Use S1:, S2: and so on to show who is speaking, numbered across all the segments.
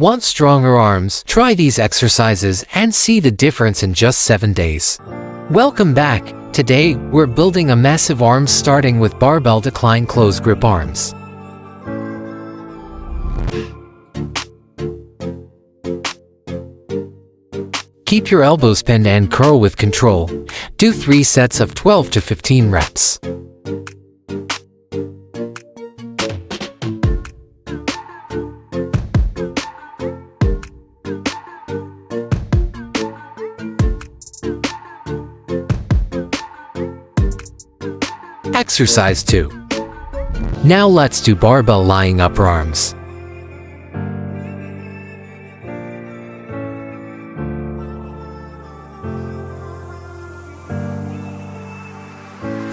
S1: Want stronger arms? Try these exercises and see the difference in just 7 days. Welcome back. Today, we're building a massive arms starting with barbell decline close grip arms. Keep your elbows bent and curl with control. Do 3 sets of 12 to 15 reps. Exercise 2. Now let's do barbell lying upper arms.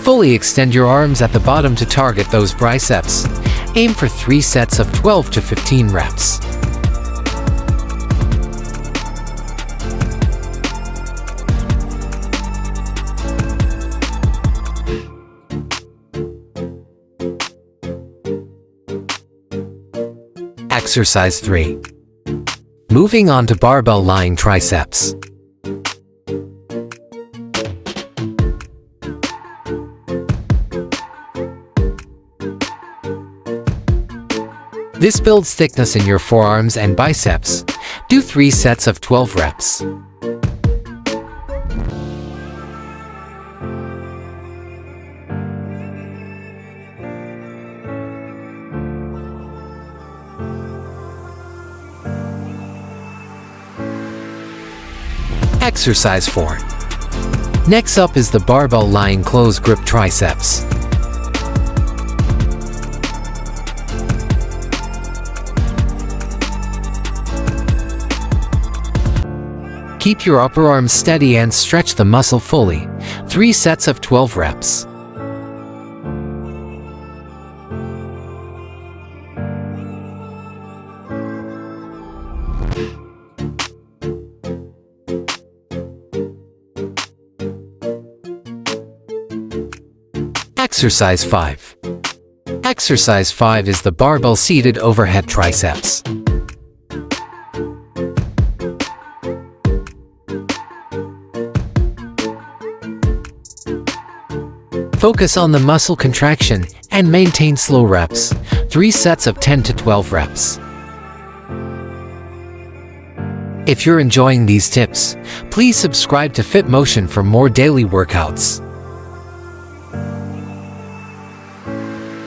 S1: Fully extend your arms at the bottom to target those biceps. Aim for 3 sets of 12 to 15 reps. Exercise 3. Moving on to barbell lying triceps. This builds thickness in your forearms and biceps. Do 3 sets of 12 reps. Exercise 4. Next up is the barbell lying close grip triceps. Keep your upper arm steady and stretch the muscle fully. 3 sets of 12 reps. Exercise 5. Exercise 5 is the barbell seated overhead triceps. Focus on the muscle contraction and maintain slow reps. 3 sets of 10 to 12 reps. If you're enjoying these tips, please subscribe to Fit Motion for more daily workouts.